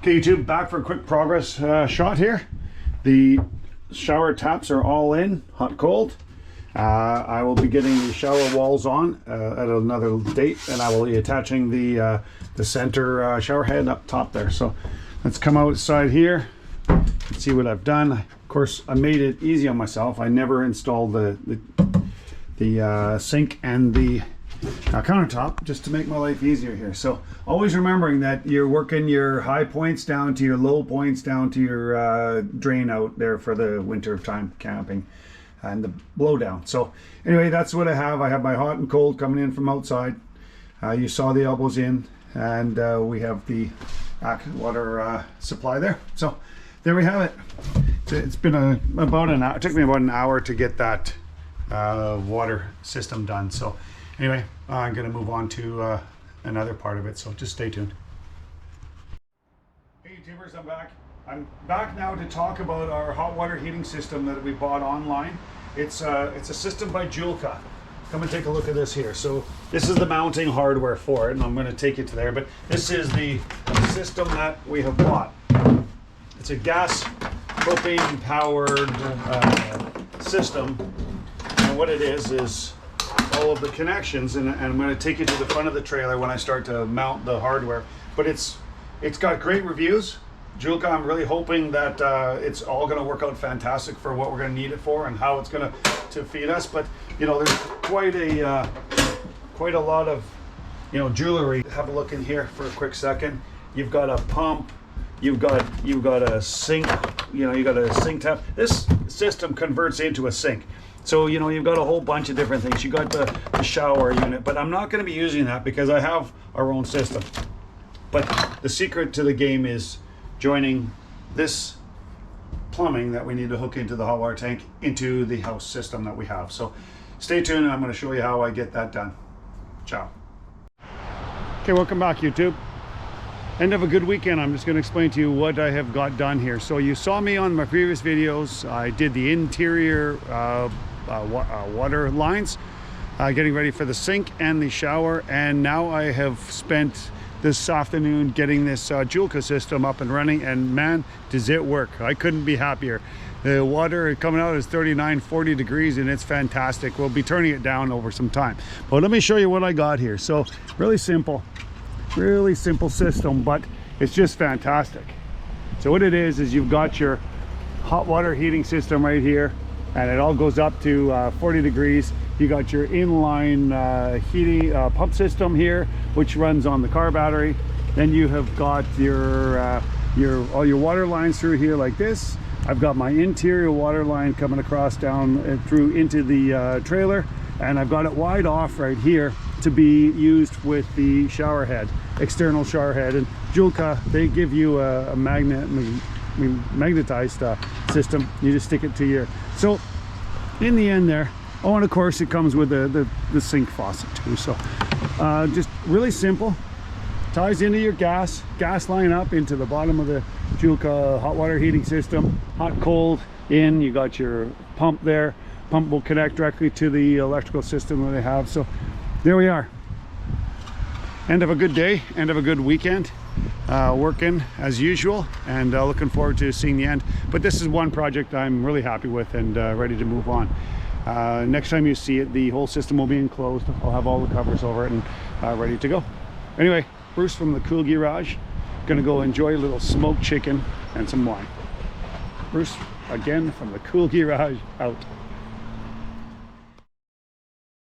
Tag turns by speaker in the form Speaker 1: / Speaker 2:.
Speaker 1: Okay, YouTube, back for a quick progress shot here. The shower taps are all in, hot cold. I will be getting the shower walls on at another date, and I will be attaching the center shower head up top there. So let's come outside here and see what I've done. Of course, I made it easy on myself. I never installed the sink and the countertop just to make my life easier here. So always remembering that you're working your high points down to your low points down to your drain out there for the winter time camping and the blowdown. So anyway, that's what I have. I have my hot and cold coming in from outside. You saw the elbows in, and we have the water supply there. So there we have it. It's been about an hour. It took me about an hour to get that water system done. So anyway, I'm going to move on to another part of it, so just stay tuned. Hey YouTubers, I'm back. I'm back now to talk about our hot water heating system that we bought online. It's a system by Julka. Come and take a look at this here. So this is the mounting hardware for it, and I'm going to take you to there, but this is the system that we have bought. It's a gas propane powered system, and what it is all of the connections, and I'm going to take you to the front of the trailer when I start to mount the hardware. But it's got great reviews. Julka, I'm really hoping that it's all going to work out fantastic for what we're going to need it for and how it's going to feed us. But you know, there's quite a lot of jewelry. Have a look in here for a quick second. You've got a pump. You've got a sink. You got a sink tap. This system converts into a sink. So, you've got a whole bunch of different things. You got the shower unit, but I'm not going to be using that because I have our own system. But the secret to the game is joining this plumbing that we need to hook into the hot water tank into the house system that we have. So stay tuned, and I'm going to show you how I get that done. Ciao. Okay, welcome back, YouTube. End of a good weekend. I'm just going to explain to you what I have got done here. So you saw me on my previous videos. I did the interior water lines, getting ready for the sink and the shower, and now I have spent this afternoon getting this Julka system up and running, and man, does it work. I couldn't be happier. The water coming out is 39-40 degrees, and it's fantastic. We'll be turning it down over some time, but let me show you what I got here. So really simple system, but it's just fantastic. So what it is you've got your hot water heating system right here, and it all goes up to 40 degrees. You got your inline heating pump system here, which runs on the car battery. Then you have got your all your water lines through here like this. I've got my interior water line coming across down through into the trailer, and I've got it wide off right here to be used with the shower head, external shower head. And Julka, they give you a magnetized system. You just stick it to your, so in the end there. Oh, and of course it comes with the sink faucet too. So just really simple. Ties into your gas line up into the bottom of the Julka hot water heating system. Hot, cold in. You got your pump there. Pump will connect directly to the electrical system that they have. So there we are. End of a good day, end of a good weekend. Working as usual, and looking forward to seeing the end. But this is one project I'm really happy with and ready to move on. Next time you see it, the whole system will be enclosed. I'll have all the covers over it and ready to go. Anyway, Bruce from the Cool Geerage, gonna go enjoy a little smoked chicken and some wine. Bruce, again from the Cool Geerage, out.